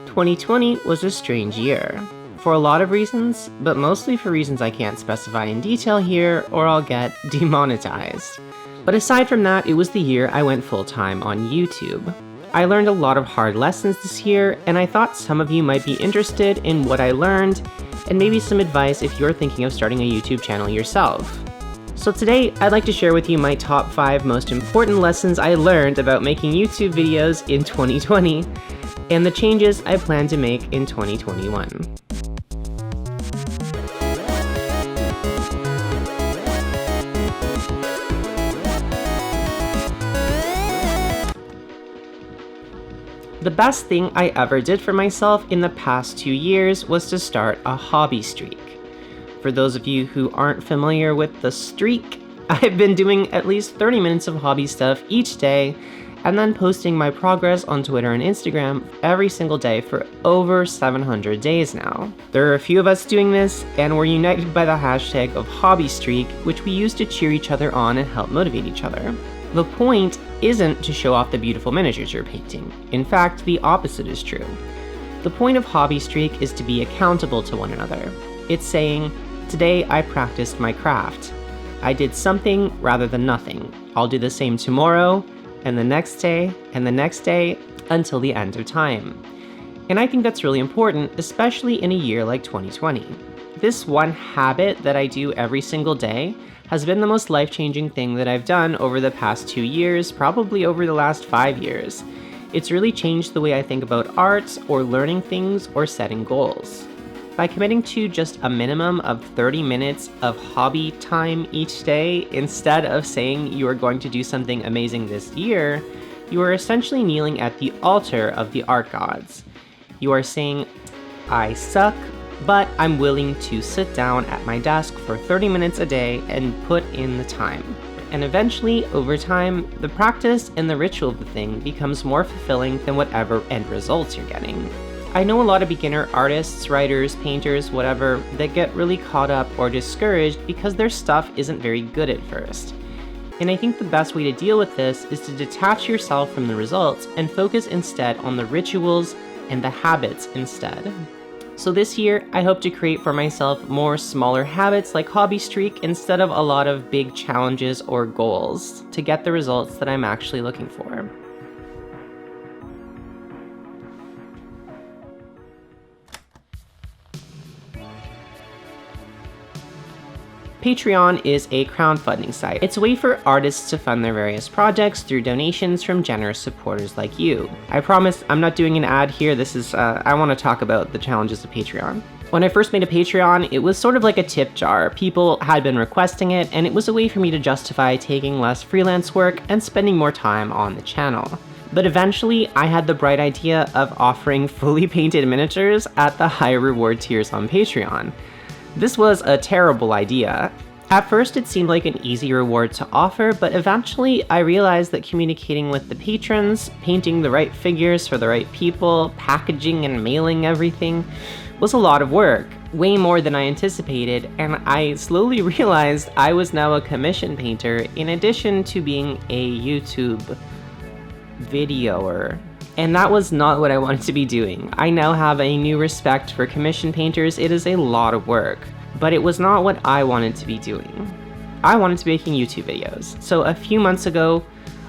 2020 was a strange year. For a lot of reasons, but mostly for reasons I can't specify in detail here or I'll get demonetized. But aside from that, it was the year I went full-time on YouTube. I learned a lot of hard lessons this year, and I thought some of you might be interested in what I learned, and maybe some advice if you're thinking of starting a YouTube channel yourself. So today, I'd like to share with you my top 5 most important lessons I learned about making YouTube videos in 2020, and the changes I plan to make in 2021. The best thing I ever did for myself in the past 2 years was to start a hobby streak. For those of you who aren't familiar with the streak, I've been doing at least 30 minutes of hobby stuff each day and then posting my progress on Twitter and Instagram every single day for over 700 days now. There are a few of us doing this, and we're united by the hashtag of hobbystreak, which we use to cheer each other on and help motivate each other. The point isn't to show off the beautiful miniatures you're painting. In fact, the opposite is true. The point of hobbystreak is to be accountable to one another. It's saying, today I practiced my craft. I did something rather than nothing. I'll do the same tomorrow, and the next day, and the next day, until the end of time. And I think that's really important, especially in a year like 2020. This one habit that I do every single day has been the most life-changing thing that I've done over the past 2 years, probably over the last 5 years. It's really changed the way I think about art, or learning things, or setting goals. By committing to just a minimum of 30 minutes of hobby time each day, instead of saying you are going to do something amazing this year, you are essentially kneeling at the altar of the art gods. You are saying, I suck, but I'm willing to sit down at my desk for 30 minutes a day and put in the time. And eventually, over time, the practice and the ritual of the thing becomes more fulfilling than whatever end results you're getting. I know a lot of beginner artists, writers, painters, whatever, that get really caught up or discouraged because their stuff isn't very good at first. And I think the best way to deal with this is to detach yourself from the results and focus instead on the rituals and the habits instead. So this year, I hope to create for myself more smaller habits like hobby streak instead of a lot of big challenges or goals to get the results that I'm actually looking for. Patreon is a crowdfunding site. It's a way for artists to fund their various projects through donations from generous supporters like you. I promise I'm not doing an ad here. This is, I want to talk about the challenges of Patreon. When I first made a Patreon, it was sort of like a tip jar. People had been requesting it, and it was a way for me to justify taking less freelance work and spending more time on the channel. But eventually, I had the bright idea of offering fully painted miniatures at the higher reward tiers on Patreon. This was a terrible idea. At first it seemed like an easy reward to offer, but eventually I realized that communicating with the patrons, painting the right figures for the right people, packaging and mailing everything was a lot of work, way more than I anticipated, and I slowly realized I was now a commission painter in addition to being a YouTube videoer. And that was not what I wanted to be doing. I now have a new respect for commission painters. It is a lot of work, but it was not what I wanted to be doing. I wanted to be making YouTube videos. So a few months ago,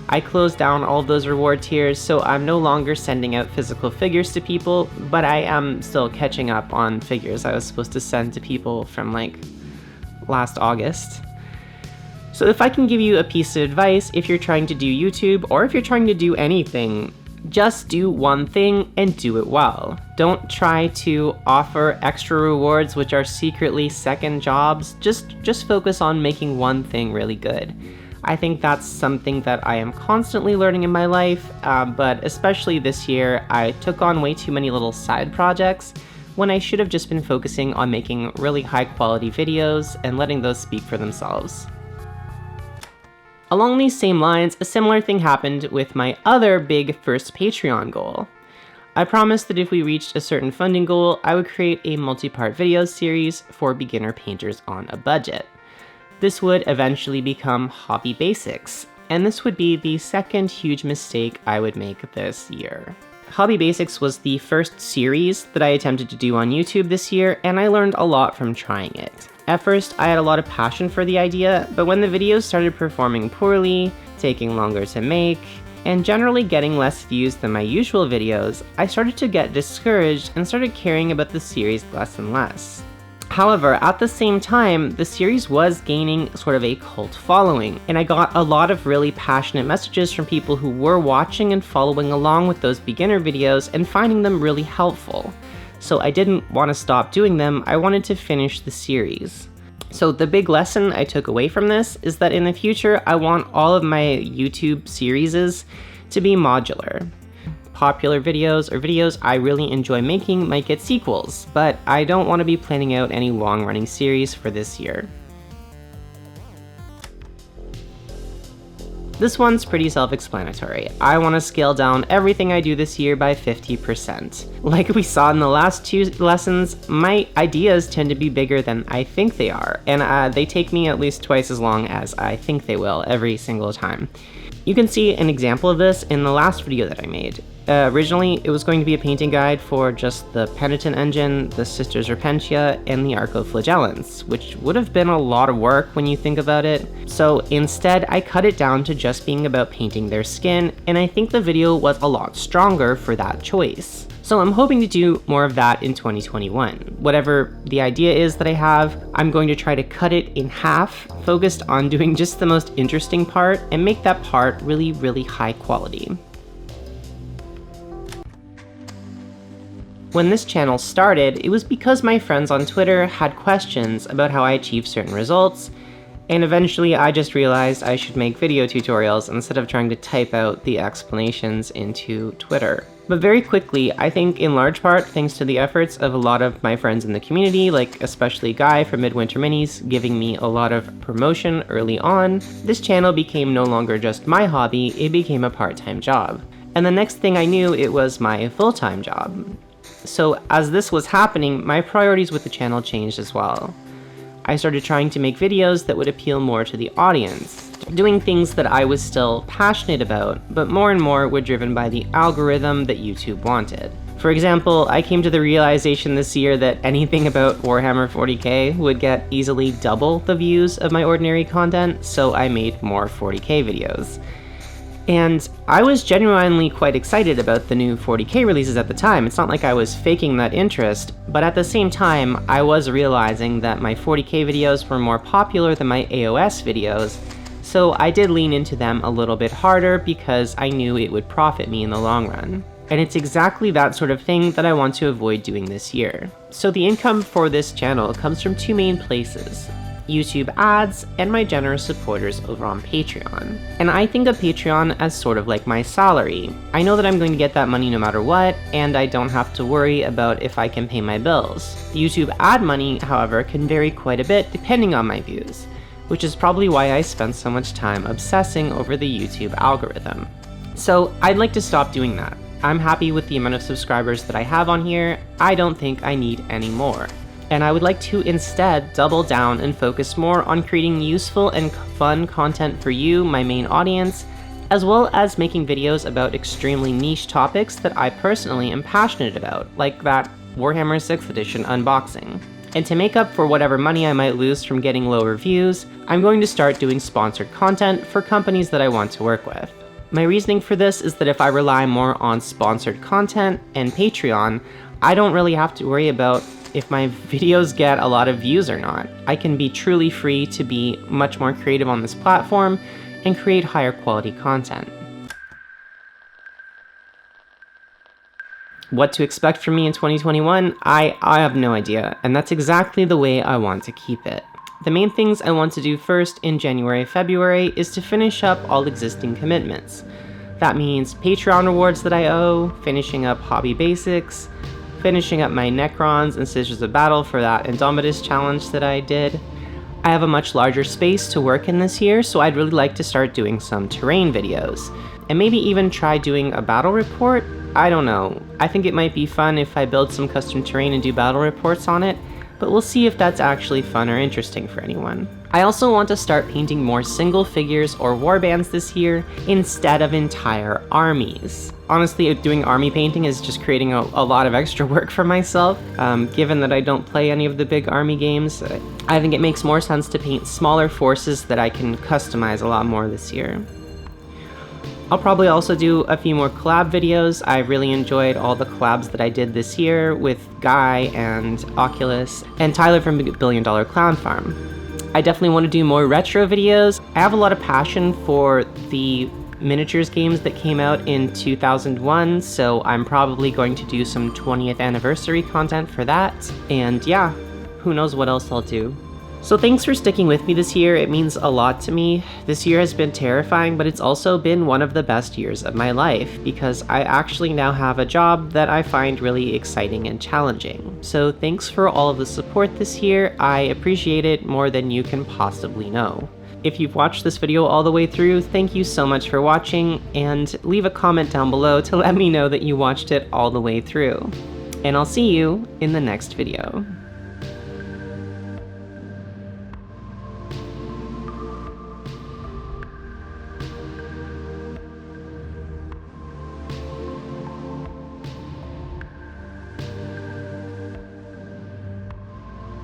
I closed down all of those reward tiers, so I'm no longer sending out physical figures to people, but I am still catching up on figures I was supposed to send to people from like last August. So if I can give you a piece of advice, if you're trying to do YouTube or if you're trying to do anything, just do one thing and do it well. Don't try to offer extra rewards which are secretly second jobs. Just focus on making one thing really good. I think that's something that I am constantly learning in my life, but especially this year, I took on way too many little side projects when I should have just been focusing on making really high quality videos and letting those speak for themselves. Along these same lines, a similar thing happened with my other big first Patreon goal. I promised that if we reached a certain funding goal, I would create a multi-part video series for beginner painters on a budget. This would eventually become Hobby Basics, and this would be the second huge mistake I would make this year. Hobby Basics was the first series that I attempted to do on YouTube this year, and I learned a lot from trying it. At first, I had a lot of passion for the idea, but when the videos started performing poorly, taking longer to make, and generally getting less views than my usual videos, I started to get discouraged and started caring about the series less and less. However, at the same time, the series was gaining sort of a cult following, and I got a lot of really passionate messages from people who were watching and following along with those beginner videos and finding them really helpful. So I didn't want to stop doing them, I wanted to finish the series. So the big lesson I took away from this is that in the future, I want all of my YouTube series to be modular. Popular videos or videos I really enjoy making might get sequels, but I don't want to be planning out any long-running series for this year. This one's pretty self-explanatory. I want to scale down everything I do this year by 50%. Like we saw in the last two lessons, my ideas tend to be bigger than I think they are, and they take me at least twice as long as I think they will every single time. You can see an example of this in the last video that I made. Originally, it was going to be a painting guide for just the Penitent engine, the Sisters Repentia, and the Archoflagellants, which would have been a lot of work when you think about it. So instead, I cut it down to just being about painting their skin, and I think the video was a lot stronger for that choice. So I'm hoping to do more of that in 2021. Whatever the idea is that I have, I'm going to try to cut it in half, focused on doing just the most interesting part, and make that part really, really high quality. When this channel started, it was because my friends on Twitter had questions about how I achieved certain results, and eventually I just realized I should make video tutorials instead of trying to type out the explanations into Twitter. But very quickly, I think in large part thanks to the efforts of a lot of my friends in the community, like especially Guy from Midwinter Minis giving me a lot of promotion early on, this channel became no longer just my hobby, it became a part-time job. And the next thing I knew, it was my full-time job. So as this was happening, my priorities with the channel changed as well. I started trying to make videos that would appeal more to the audience, doing things that I was still passionate about, but more and more were driven by the algorithm that YouTube wanted. For example, I came to the realization this year that anything about Warhammer 40k would get easily double the views of my ordinary content, so I made more 40k videos. And I was genuinely quite excited about the new 40k releases at the time. It's not like I was faking that interest, but at the same time, I was realizing that my 40k videos were more popular than my AOS videos, so I did lean into them a little bit harder because I knew it would profit me in the long run. And it's exactly that sort of thing that I want to avoid doing this year. So the income for this channel comes from two main places: YouTube ads, and my generous supporters over on Patreon. And I think of Patreon as sort of like my salary. I know that I'm going to get that money no matter what, and I don't have to worry about if I can pay my bills. The YouTube ad money, however, can vary quite a bit depending on my views, which is probably why I spend so much time obsessing over the YouTube algorithm. So I'd like to stop doing that. I'm happy with the amount of subscribers that I have on here. I don't think I need any more. And I would like to instead double down and focus more on creating useful and fun content for you, my main audience, as well as making videos about extremely niche topics that I personally am passionate about, like that Warhammer 6th edition unboxing. And to make up for whatever money I might lose from getting lower views, I'm going to start doing sponsored content for companies that I want to work with. My reasoning for this is that if I rely more on sponsored content and Patreon, I don't really have to worry about if my videos get a lot of views or not. I can be truly free to be much more creative on this platform and create higher quality content. What to expect from me in 2021? I have no idea, and that's exactly the way I want to keep it. The main things I want to do first in January, February is to finish up all existing commitments. That means Patreon rewards that I owe, finishing up Hobby Basics, finishing up my Necrons and Sisters of Battle for that Indomitus challenge that I did. I have a much larger space to work in this year, so I'd really like to start doing some terrain videos. And maybe even try doing a battle report? I don't know. I think it might be fun if I build some custom terrain and do battle reports on it, but we'll see if that's actually fun or interesting for anyone. I also want to start painting more single figures or warbands this year instead of entire armies. honestly, doing army painting is just creating a lot of extra work for myself. Given that I don't play any of the big army games, I think it makes more sense to paint smaller forces that I can customize a lot more this year. I'll probably also do a few more collab videos. I really enjoyed all the collabs that I did this year with Guy and Oculus and Tyler from Billion Dollar Clown Farm. I definitely want to do more retro videos. I have a lot of passion for the miniatures games that came out in 2001, so I'm probably going to do some 20th anniversary content for that. And yeah, who knows what else I'll do. So thanks for sticking with me this year. It means a lot to me. This year has been terrifying, but it's also been one of the best years of my life because I actually now have a job that I find really exciting and challenging. So thanks for all of the support this year. I appreciate it more than you can possibly know. If you've watched this video all the way through, thank you so much for watching, and leave a comment down below to let me know that you watched it all the way through. And I'll see you in the next video.